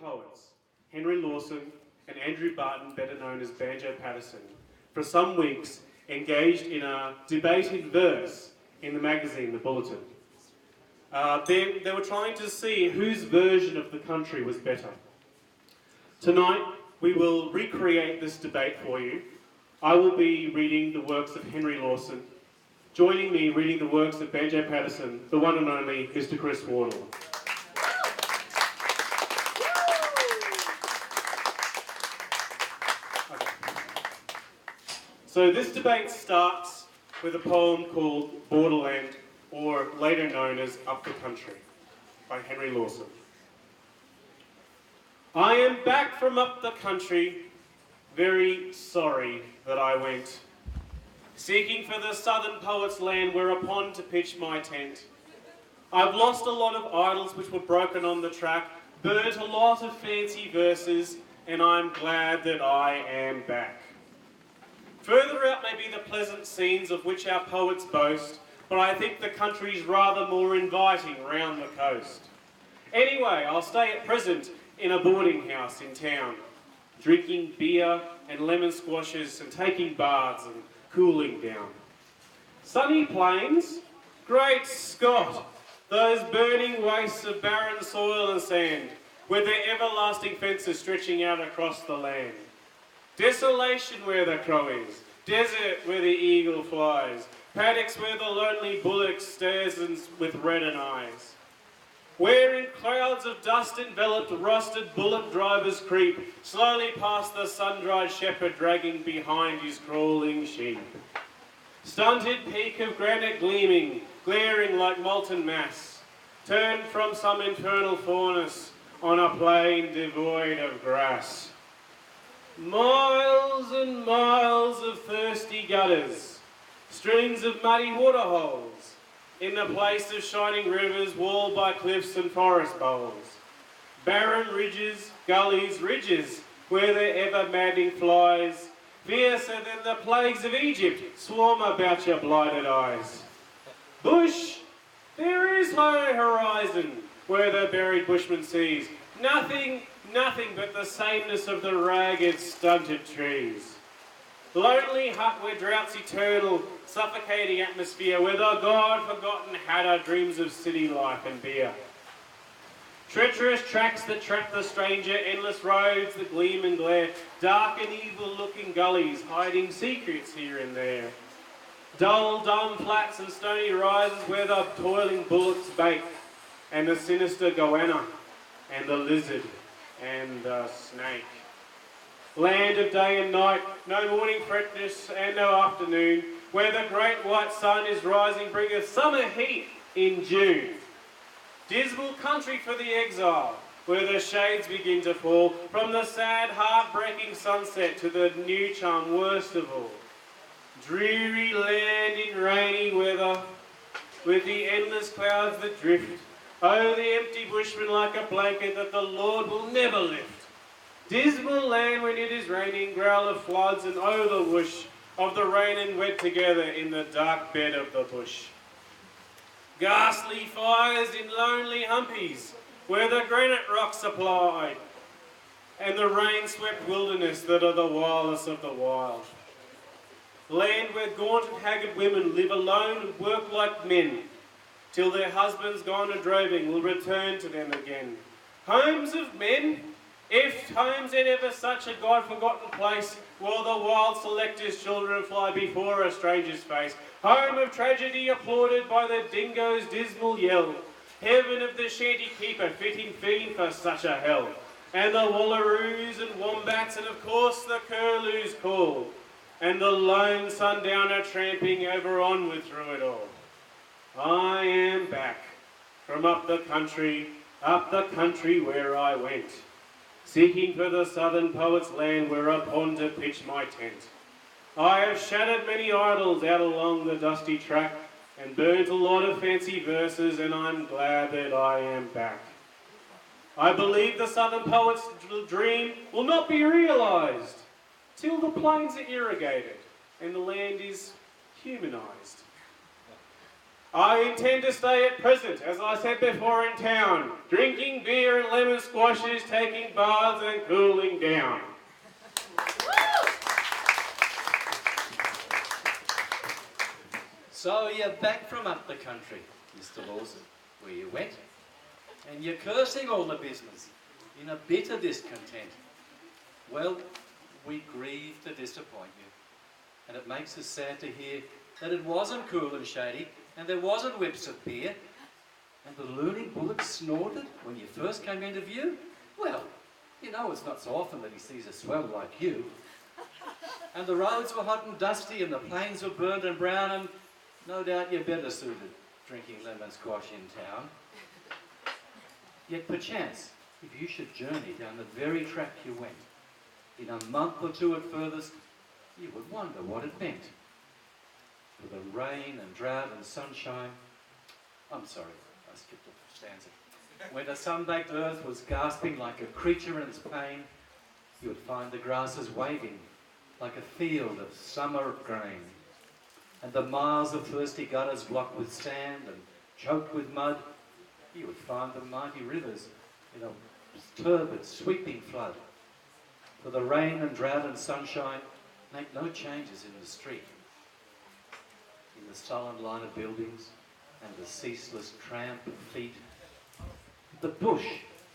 poets, Henry Lawson and Andrew Barton, better known as Banjo Patterson, for some weeks engaged in a debate in verse in the magazine, the Bulletin. They were trying to see whose version of the country was better. Tonight, we will recreate this debate for you. I will be reading the works of Henry Lawson. Joining me reading the works of Banjo Patterson, the one and only Mr. Chris Wardle. Okay. So this debate starts with a poem called Borderland, or later known as Up the Country, by Henry Lawson. I am back from up the country, very sorry that I went, seeking for the southern poet's land whereupon to pitch my tent. I've lost a lot of idols which were broken on the track, burnt a lot of fancy verses, and I'm glad that I am back. Further out may be the pleasant scenes of which our poets boast, but I think the country's rather more inviting round the coast. Anyway, I'll stay at present in a boarding house in town, drinking beer and lemon squashes and taking baths and cooling down. Sunny plains? Great Scott! Those burning wastes of barren soil and sand, with their everlasting fences stretching out across the land. Desolation where the crow is, desert where the eagle flies, paddocks where the lonely bullock stares with reddened eyes. Where in clouds of dust enveloped rusted bullock drivers creep, slowly past the sun-dried shepherd dragging behind his crawling sheep. Stunted peak of granite gleaming, glaring like molten mass, turned from some infernal furnace on a plain devoid of grass. Miles and miles of thirsty gutters, strings of muddy waterholes, in the place of shining rivers walled by cliffs and forest bowls. Barren ridges, gullies, ridges, where the ever-maddening flies, fiercer than the plagues of Egypt, swarm about your blighted eyes. Bush, there is no horizon, where the buried bushman sees nothing but the sameness of the ragged, stunted trees. Lonely hut where drought's eternal, suffocating atmosphere, where the God-forgotten hatter dreams of city life and beer. Treacherous tracks that trap the stranger, endless roads that gleam and glare, dark and evil-looking gullies hiding secrets here and there. Dull, dumb flats and stony rises where the toiling bullocks bait, and the sinister goanna, and the lizard, and the snake. Land of day and night, no morning freshness and no afternoon, where the great white sun is rising, bringeth summer heat in June. Dismal country for the exile, where the shades begin to fall, from the sad, heart-breaking sunset to the new charm worst of all. Dreary land in rainy weather, with the endless clouds that drift, oh, the empty bushman like a blanket that the Lord will never lift. Dismal land when it is raining, growl of floods, and oh, the whoosh of the rain and wet together in the dark bed of the bush. Ghastly fires in lonely humpies, where the granite rocks are plied, and the rain-swept wilderness that are the wildest of the wild. Land where gaunt and haggard women live alone and work like men, till their husbands gone a-droving will return to them again. Homes of men? If homes ain't ever such a God-forgotten place, while the wild select his children fly before a stranger's face. Home of tragedy applauded by the dingo's dismal yell. Heaven of the shanty keeper, fitting fiend for such a hell. And the wallaroos and wombats, and of course the curlews call. And the lone sundowner tramping over onward through it all. I am back from up the country where I went, seeking for the southern poet's land whereupon to pitch my tent. I have shattered many idols out along the dusty track, and burnt a lot of fancy verses, and I'm glad that I am back. I believe the southern poet's dream will not be realised till the plains are irrigated and the land is humanised. I intend to stay at present, as I said before, in town, drinking beer and lemon squashes, taking baths and cooling down. So you're back from up the country, Mr. Lawson, where you went, and you're cursing all the business in a bitter discontent. Well, we grieve to disappoint you, and it makes us sad to hear that it wasn't cool and shady, and there wasn't whips of beer, and the loony bullock snorted when you first came into view. Well, you know it's not so often that he sees a swell like you. And the roads were hot and dusty, and the plains were burnt and brown, and no doubt you're better suited drinking lemon squash in town. Yet perchance, if you should journey down the very track you went, in a month or two at furthest, you would wonder what it meant. For the rain and drought and sunshine, I'm sorry, I skipped a stanza. When the sun-baked earth was gasping like a creature in its pain, you would find the grasses waving like a field of summer grain, and the miles of thirsty gutters blocked with sand and choked with mud. You would find the mighty rivers in a turbid, sweeping flood. For the rain and drought and sunshine make no changes in the street, in the sullen line of buildings and the ceaseless tramp of feet. The bush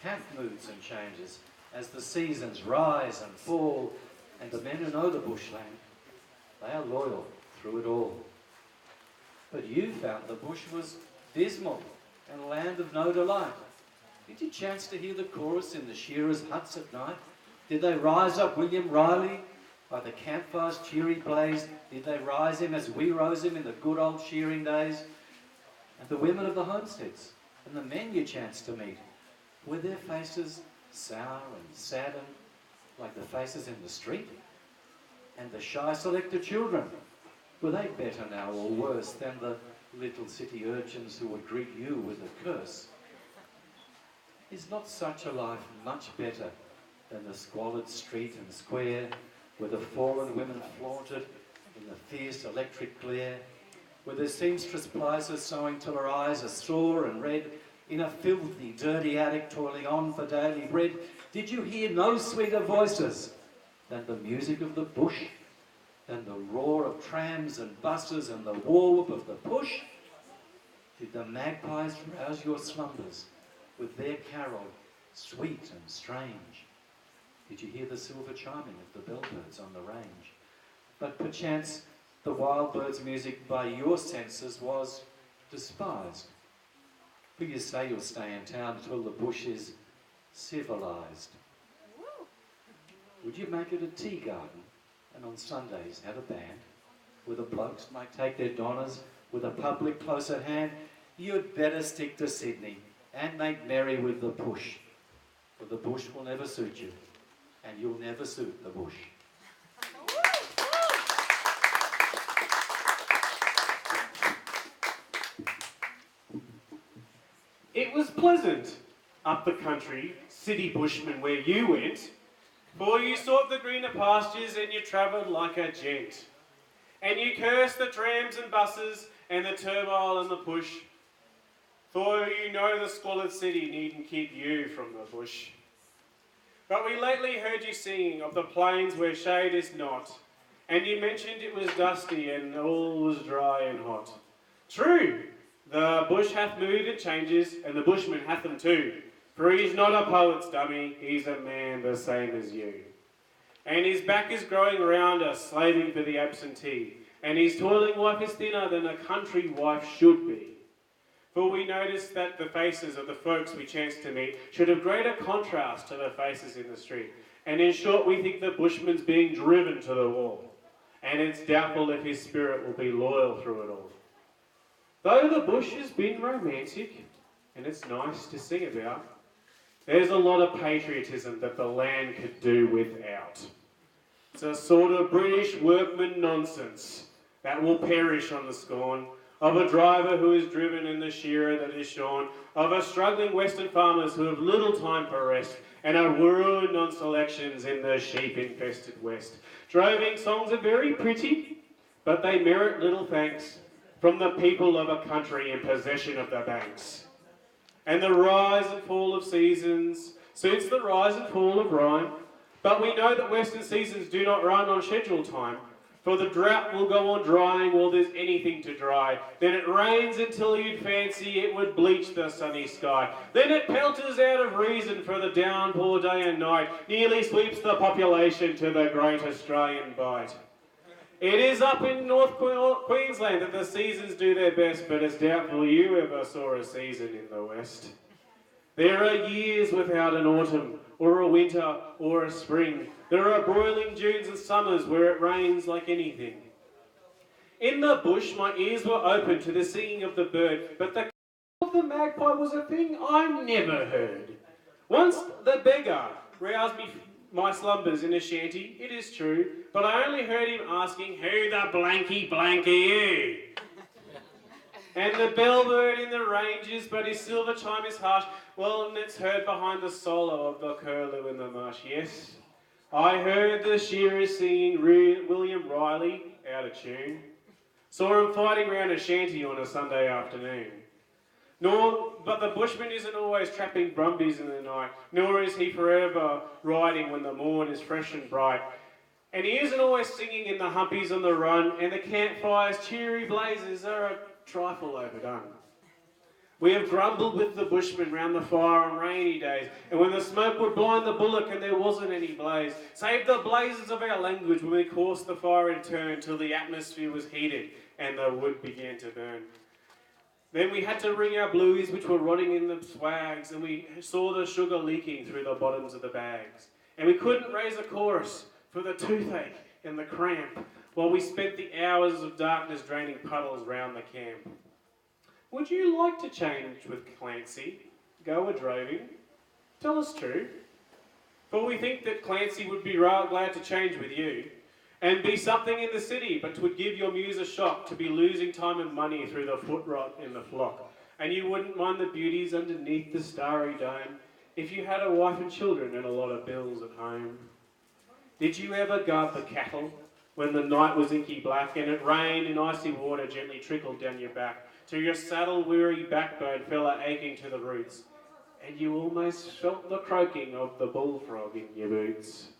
hath moods and changes as the seasons rise and fall, and the men who know the bushland, they are loyal through it all. But you found the bush was dismal and a land of no delight. Did you chance to hear the chorus in the shearers' huts at night? Did they rise up William Riley by the campfire's cheery blaze? Did they rise him as we rose him in the good old shearing days? And the women of the homesteads and the men you chanced to meet, were their faces sour and saddened like the faces in the street? And the shy selected children, were they better now or worse than the little city urchins who would greet you with a curse? Is not such a life much better than the squalid street and square, where the fallen women flaunted in the fierce electric glare, where the seamstress plies her sewing till her eyes are sore and red, in a filthy, dirty attic toiling on for daily bread? Did you hear no sweeter voices than the music of the bush, than the roar of trams and buses and the war whoop of the push? Did the magpies rouse your slumbers with their carol, sweet and strange? Did you hear the silver chiming of the bellbirds on the range? But perchance the wild bird's music by your senses was despised. For you say you'll stay in town till the bush is civilised. Would you make it a tea garden and on Sundays have a band where the blokes might take their donners with a public close at hand? You'd better stick to Sydney and make merry with the push, for the bush will never suit you, and you'll never suit the bush. It was pleasant up the country, city bushman, where you went, for you sought the greener pastures and you travelled like a gent. And you cursed the trams and buses and the turbile and the push, for you know the squalid city needn't keep you from the bush. But we lately heard you singing of the plains where shade is not, and you mentioned it was dusty and all was dry and hot. True, the bush hath mood and changes, and the bushman hath them too, for he's not a poet's dummy, he's a man the same as you. And his back is growing round us, slaving for the absentee, and his toiling wife is thinner than a country wife should be. For we notice that the faces of the folks we chance to meet should have greater contrast to the faces in the street, and in short we think the bushman's being driven to the wall, and it's doubtful if his spirit will be loyal through it all. Though the bush has been romantic, and it's nice to sing about, there's a lot of patriotism that the land could do without. It's a sort of British workman nonsense that will perish on the scorn of a driver who is driven and the shearer that is shorn, of a struggling western farmers who have little time for rest and are ruined on selections in the sheep-infested west. Droving songs are very pretty, but they merit little thanks from the people of a country in possession of the banks. And the rise and fall of seasons suits the rise and fall of rhyme, but we know that western seasons do not run on schedule time, for the drought will go on drying while there's anything to dry. Then it rains until you'd fancy it would bleach the sunny sky. Then it pelters out of reason for the downpour day and night, nearly sweeps the population to the great Australian bite. It is up in North Queensland that the seasons do their best, but it's doubtful you ever saw a season in the West. There are years without an autumn, or a winter, or a spring. There are broiling Junes and summers where it rains like anything. In the bush, my ears were open to the singing of the bird, but the call of the magpie was a thing I never heard. Once the beggar roused me my slumbers in a shanty, it is true, but I only heard him asking, "Who the blanky blank are you?" And the bellbird in the ranges, but his silver chime is harsh. Well, and it's heard behind the solo of the curlew in the marsh. Yes, I heard the shearers singing William Riley out of tune. Saw him fighting round a shanty on a Sunday afternoon. But the bushman isn't always trapping brumbies in the night, nor is he forever riding when the morn is fresh and bright. And he isn't always singing in the humpies on the run, and the campfire's cheery blazes are a trifle overdone. We have grumbled with the bushman round the fire on rainy days, and when the smoke would blind the bullock and there wasn't any blaze, save the blazes of our language when we coursed the fire in turn till the atmosphere was heated and the wood began to burn. Then we had to wring our blueies which were rotting in the swags, and we saw the sugar leaking through the bottoms of the bags. And we couldn't raise a chorus for the toothache and the cramp, while we spent the hours of darkness draining puddles round the camp. Would you like to change with Clancy? Go a-droving? Tell us true. For we think that Clancy would be rather glad to change with you, and be something in the city, but 'twould give your muse a shock to be losing time and money through the foot rot in the flock. And you wouldn't mind the beauties underneath the starry dome, if you had a wife and children and a lot of bills at home. Did you ever guard the cattle when the night was inky black, and it rained and icy water gently trickled down your back, till your saddle-weary backbone fell aching to the roots, and you almost felt the croaking of the bullfrog in your boots?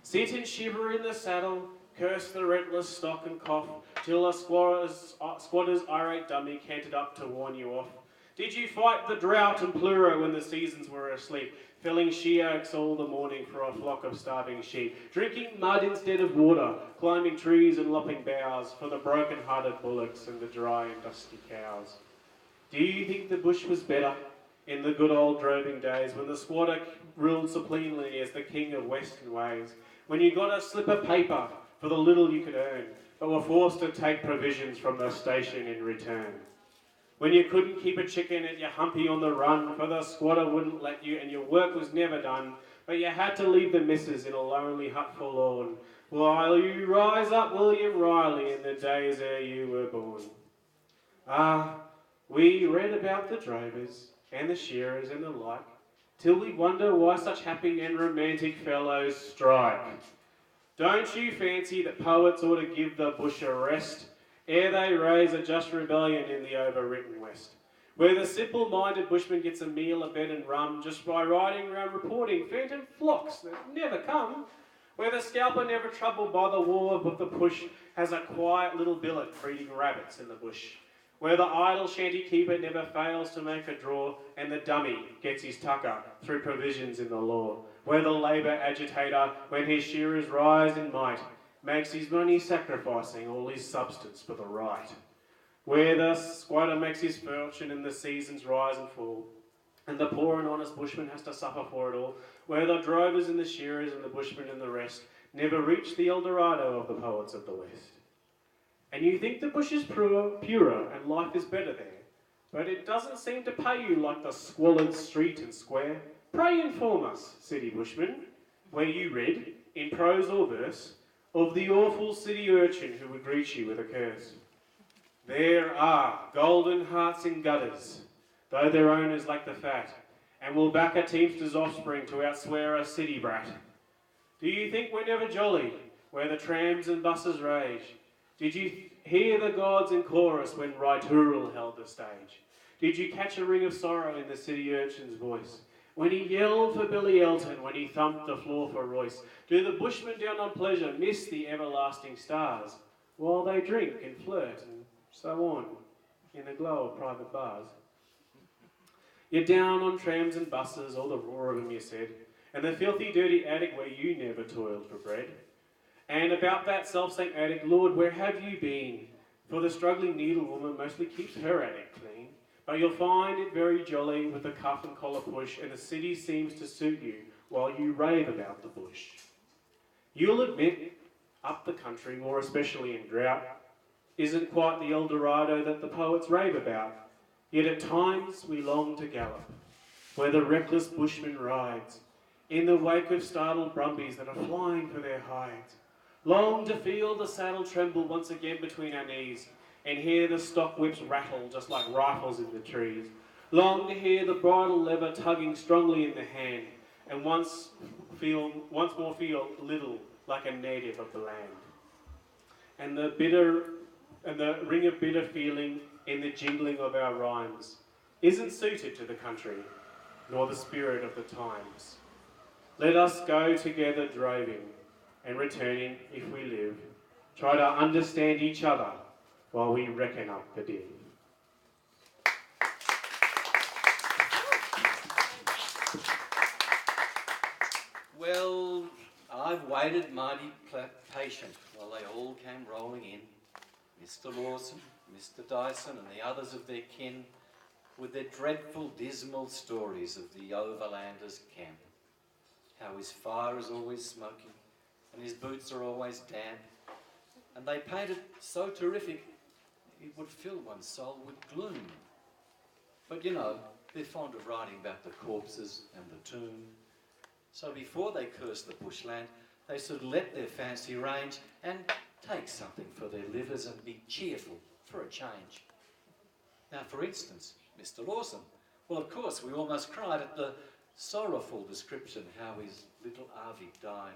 Sit and shiver in the saddle, curse the rentless stock and cough, till a squatter's irate dummy cantered up to warn you off. Did you fight the drought and pleuro when the seasons were asleep, felling she-oaks all the morning for a flock of starving sheep, drinking mud instead of water, climbing trees and lopping boughs for the broken-hearted bullocks and the dry and dusty cows? Do you think the bush was better in the good old droving days, when the squatter ruled supremely as the king of western ways, when you got a slip of paper for the little you could earn, but were forced to take provisions from the station in return? When you couldn't keep a chicken at your humpy on the run, for the squatter wouldn't let you, and your work was never done, but you had to leave the missus in a lonely hut forlorn, while you rise up William Riley in the days ere you were born. Ah, we read about the drovers and the shearers and the like, till we wonder why such happy and romantic fellows strike. Don't you fancy that poets ought to give the bush a rest, ere they raise a just rebellion in the overwritten West, where the simple-minded bushman gets a meal, a bed and rum just by riding around reporting phantom flocks that never come, where the scalper never troubled by the war but the push has a quiet little billet breeding rabbits in the bush, where the idle shanty keeper never fails to make a draw and the dummy gets his tucker through provisions in the law, where the labour agitator, when his shearers rise in might, makes his money sacrificing all his substance for the right, where the squatter makes his fortune and the seasons rise and fall, and the poor and honest bushman has to suffer for it all, where the drovers and the shearers and the bushmen and the rest never reach the Eldorado of the poets of the West. And you think the bush is purer and life is better there, but it doesn't seem to pay you like the squalid street and square. Pray inform us, city bushman, where you read, in prose or verse, of the awful city urchin who would greet you with a curse. There are golden hearts in gutters, though their owners lack the fat, and will back a teamster's offspring to outswear a city brat. Do you think we're never jolly, where the trams and buses rage? Hear the gods in chorus when Ritural held the stage. Did you catch a ring of sorrow in the city urchin's voice? When he yelled for Billy Elton, when he thumped the floor for Royce? Do the bushmen down on pleasure miss the everlasting stars, while they drink and flirt and so on in the glow of private bars? You're down on trams and buses, all the roar of them you said, and the filthy dirty attic where you never toiled for bread. And about that self-same attic, Lord, where have you been? For the struggling needlewoman mostly keeps her attic clean. But you'll find it very jolly with the cuff and collar push, and the city seems to suit you while you rave about the bush. You'll admit, up the country, more especially in drought, isn't quite the El Dorado that the poets rave about. Yet at times we long to gallop, where the reckless bushman rides, in the wake of startled brumbies that are flying for their hides. Long to feel the saddle tremble once again between our knees, and hear the stock whips rattle just like rifles in the trees. Long to hear the bridle lever tugging strongly in the hand, and once more feel little like a native of the land. And the ring of bitter feeling in the jingling of our rhymes isn't suited to the country, nor the spirit of the times. Let us go together droving, and returning, if we live, try to understand each other while we reckon up the div. Well, I've waited mighty patient while they all came rolling in. Mr. Lawson, Mr. Dyson and the others of their kin, with their dreadful, dismal stories of the overlander's camp. How his fire is always smoking, and his boots are always damp. And they painted so terrific, it would fill one's soul with gloom. But you know, they're fond of writing about the corpses and the tomb. So before they curse the bushland, they should let their fancy range and take something for their livers and be cheerful for a change. Now, for instance, Mr. Lawson. Well, of course, we almost cried at the sorrowful description how his little Arvie died.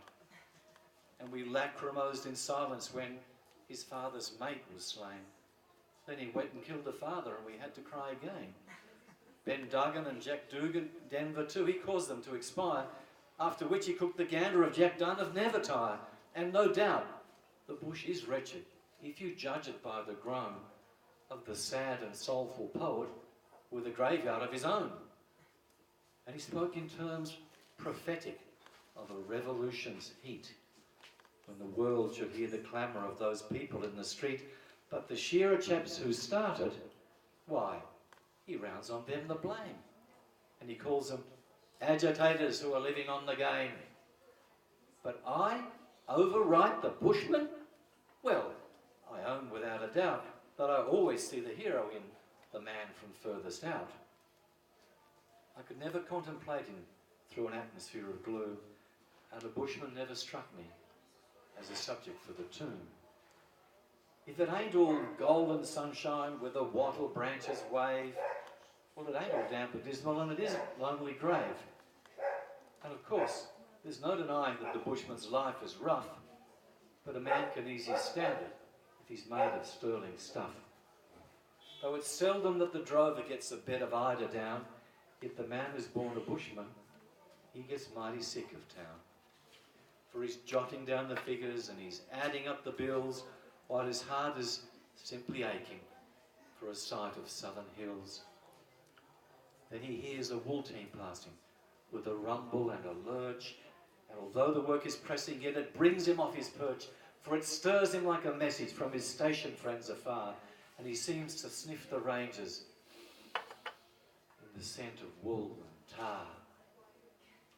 And we lacrimosed in silence when his father's mate was slain. Then he went and killed the father, and we had to cry again. Ben Duggan and Jack Dugan, Denver too, he caused them to expire, after which he cooked the gander of Jack Dunn of Nevertire. And no doubt, the bush is wretched, if you judge it by the groan of the sad and soulful poet with a graveyard of his own. And he spoke in terms prophetic of a revolution's heat, when the world should hear the clamour of those people in the street. But the shearer chaps who started, why, he rounds on them the blame. And he calls them agitators who are living on the game. But I overwrite the bushman? Well, I own without a doubt that I always see the hero in the man from furthest out. I could never contemplate him through an atmosphere of gloom, and a bushman never struck me as a subject for the tomb. If it ain't all golden sunshine where the wattle branches wave, well, it ain't all damp and dismal, and it isn't lonely grave. And of course, there's no denying that the bushman's life is rough, but a man can easily stand it if he's made of sterling stuff. Though it's seldom that the drover gets a bed of eider down, yet the man who's born a bushman, he gets mighty sick of town. For he's jotting down the figures and he's adding up the bills, while his heart is simply aching for a sight of southern hills. Then he hears a wool team passing with a rumble and a lurch, and although the work is pressing, yet it brings him off his perch, for it stirs him like a message from his station friends afar, and he seems to sniff the ranges in the scent of wool and tar.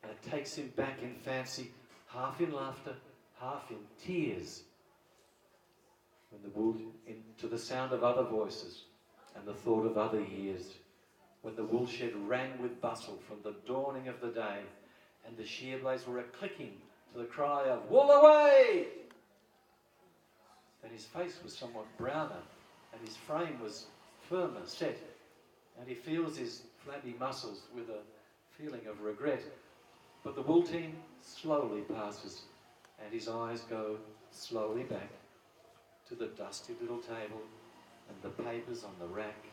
And it takes him back in fancy, half in laughter, half in tears, when the wool, into the sound of other voices and the thought of other years, when the woolshed rang with bustle from the dawning of the day, and the shear blades were a-clicking to the cry of "Wool away!" Then his face was somewhat browner, and his frame was firmer set, and he feels his flabby muscles with a feeling of regret. But the wool team slowly passes, and his eyes go slowly back to the dusty little table and the papers on the rack.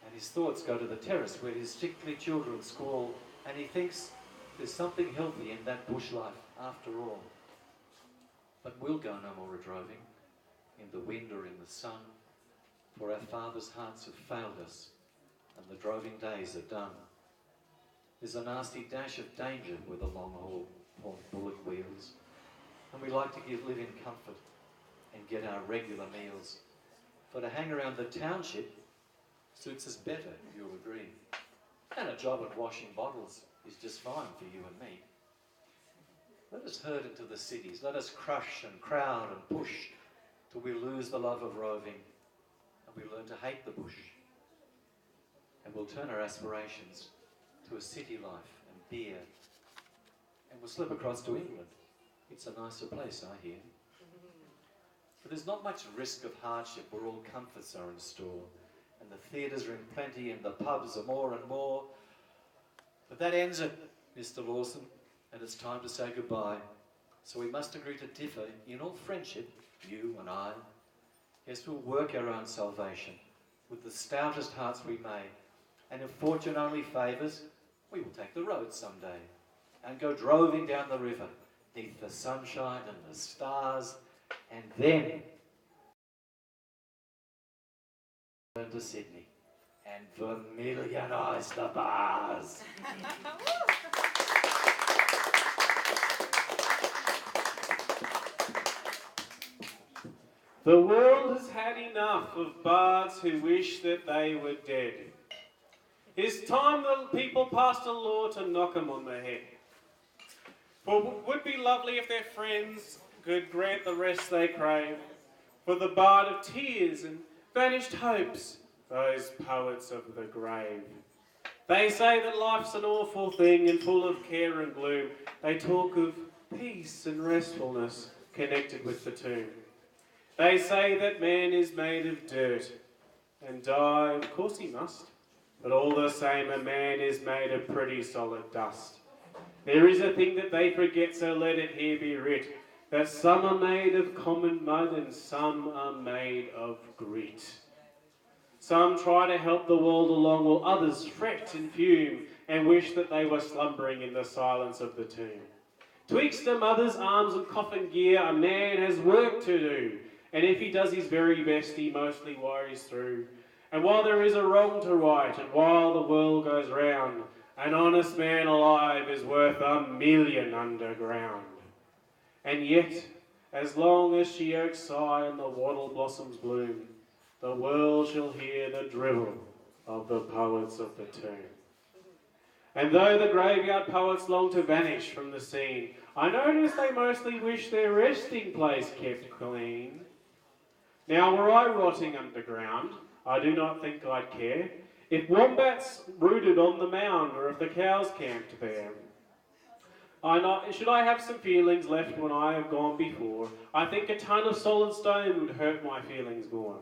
And his thoughts go to the terrace where his sickly children squall, and he thinks there's something healthy in that bush life after all. But we'll go no more a-droving, in the wind or in the sun, for our fathers' hearts have failed us, and the droving days are done. There's a nasty dash of danger with the long-haul bullock wheels, and we like to live in comfort and get our regular meals. For to hang around the township suits us better, you'll agree. And a job at washing bottles is just fine for you and me. Let us herd into the cities, let us crush and crowd and push till we lose the love of roving and we learn to hate the bush. And we'll turn our aspirations to a city life and beer, and we'll slip across to England. It's a nicer place, I hear. But there's not much risk of hardship where all comforts are in store, and the theatres are in plenty and the pubs are more and more. But that ends it, Mr. Lawson, and it's time to say goodbye. So we must agree to differ in all friendship, you and I. Yes, we'll work our own salvation with the stoutest hearts we may, and if fortune only favours, we will take the road someday and go droving down the river, neath the sunshine and the stars, and then turn to Sydney and vermilionise the bars. The world has had enough of bards who wish that they were dead. It's time the people passed a law to knock 'em on the head. For it would be lovely if their friends could grant the rest they crave. For the bard of tears and vanished hopes, those poets of the grave. They say that life's an awful thing and full of care and gloom. They talk of peace and restfulness connected with the tomb. They say that man is made of dirt and die, of course he must. But all the same, a man is made of pretty solid dust. There is a thing that they forget, so let it here be writ, that some are made of common mud and some are made of grit. Some try to help the world along, while others fret and fume and wish that they were slumbering in the silence of the tomb. Twixt a mother's arms and coffin gear, a man has work to do, and if he does his very best, he mostly worries through. And while there is a wrong to right, and while the world goes round, an honest man alive is worth 1,000,000 underground. And yet, as long as she oaks sigh and the wattle blossoms bloom, the world shall hear the drivel of the poets of the tomb. And though the graveyard poets long to vanish from the scene, I notice they mostly wish their resting place kept clean. Now were I rotting underground, I do not think I'd care if wombats rooted on the mound or if the cows camped there. Should I have some feelings left when I have gone before, I think a ton of solid stone would hurt my feelings more.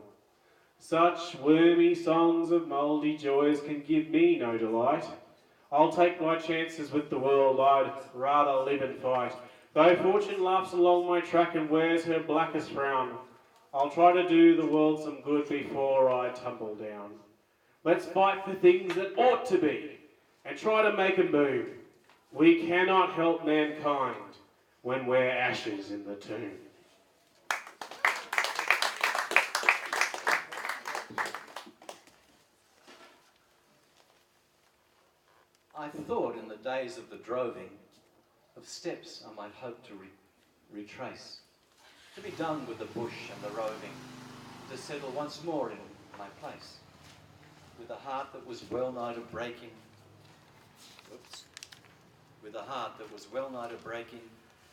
Such wormy songs of mouldy joys can give me no delight. I'll take my chances with the world, I'd rather live and fight. Though fortune laughs along my track and wears her blackest frown, I'll try to do the world some good before I tumble down. Let's fight for things that ought to be, and try to make 'em boom. We cannot help mankind when we're ashes in the tomb. I thought in the days of the droving of steps I might hope to retrace, to be done with the bush and the roving, to settle once more in my place, with a heart that was well nigh to breaking. With a heart that was well nigh to breaking,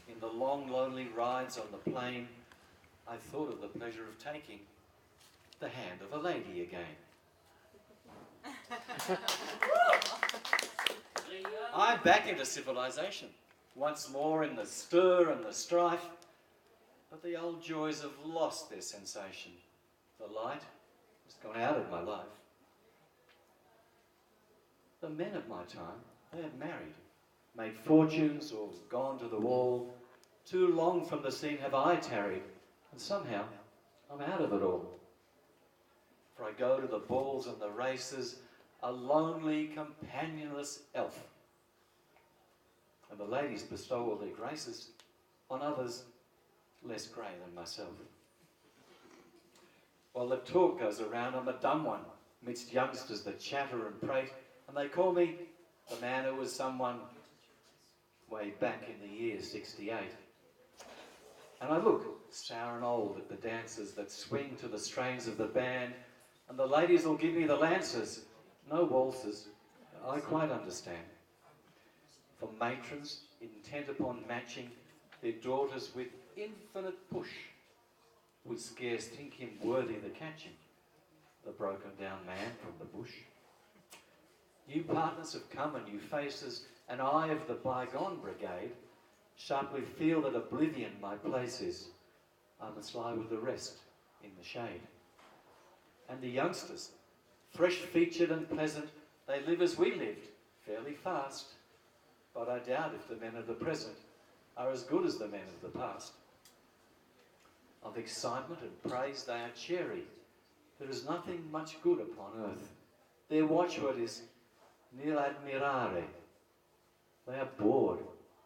in the long lonely rides on the plain, I thought of the pleasure of taking the hand of a lady again. I'm back into civilization, once more in the stir and the strife, but the old joys have lost their sensation. The light has gone out of my life. The men of my time, they have married, made fortunes or gone to the wall. Too long from the scene have I tarried, and somehow I'm out of it all. For I go to the balls and the races, a lonely, companionless elf. And the ladies bestow all their graces on others less grey than myself. While the talk goes around, I'm a dumb one, midst youngsters that chatter and prate, and they call me the man who was someone way back in the year 68. And I look sour and old at the dancers that swing to the strains of the band, and the ladies will give me the lancers, no waltzes, I quite understand. For matrons intent upon matching their daughters with infinite push would scarce think him worthy the catching, the broken down man from the bush. New partners have come and new faces, and I of the bygone brigade sharply feel that oblivion my place is. I must lie with the rest in the shade. And the youngsters, fresh-featured and pleasant, they live as we lived, fairly fast. But I doubt if the men of the present are as good as the men of the past. Of excitement and praise they are chary. There is nothing much good upon earth. Their watchword is nil admirare. They are bored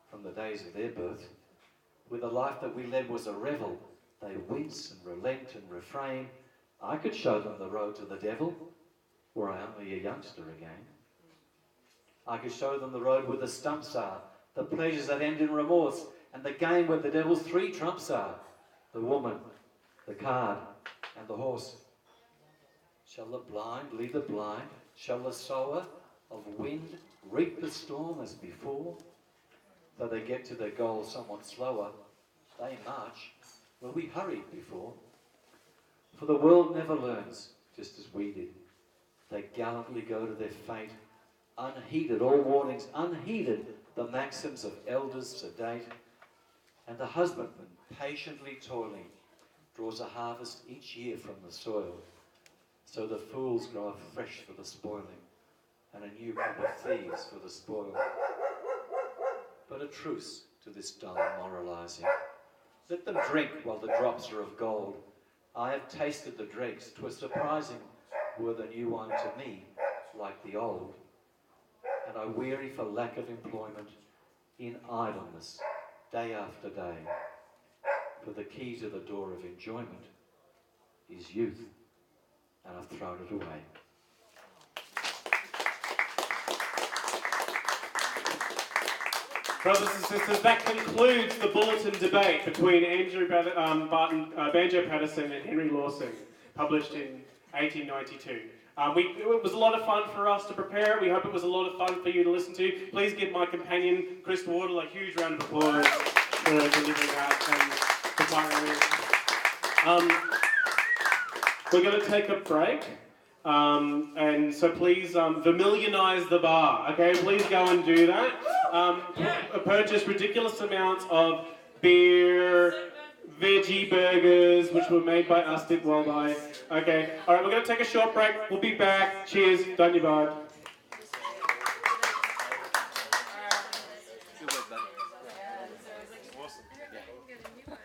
from the days of their birth. With the life that we led was a revel. They wince and relent and refrain. I could show them the road to the devil, were I only a youngster again. I could show them the road where the stumps are, the pleasures that end in remorse, and the game where the devil's three trumps are, the woman, the card, and the horse. Shall the blind lead the blind? Shall the sower of wind reap the storm as before? Though they get to their goal somewhat slower, they march where we hurried before. For the world never learns, just as we did. They gallantly go to their fate, unheeded all warnings, unheeded the maxims of elders sedate. And the husbandman, patiently toiling, draws a harvest each year from the soil. So the fools grow up fresh for the spoiling, and a new crop of thieves for the spoil. But a truce to this dull moralising. Let them drink while the drops are of gold. I have tasted the dregs, 'twas surprising were the new wine to me like the old. And I weary for lack of employment in idleness day after day. For the key to the door of enjoyment is youth, and I've thrown it away. Brothers and sisters, that concludes the Bulletin debate between Banjo Patterson and Henry Lawson, published in 1892. It was a lot of fun for us to prepare it. We hope it was a lot of fun for you to listen to. Please give my companion, Chris Wardle, a huge round of applause for delivering that and preparing it. We're going to take a break. And so please vermillionize the bar, okay? Please go and do that. Purchase ridiculous amounts of beer, veggie burgers, which were made by us, did well by. Okay, all right, we're going to take a short break. We'll be back. Cheers. Don't you bud. Good work, buddy. Awesome. Yeah.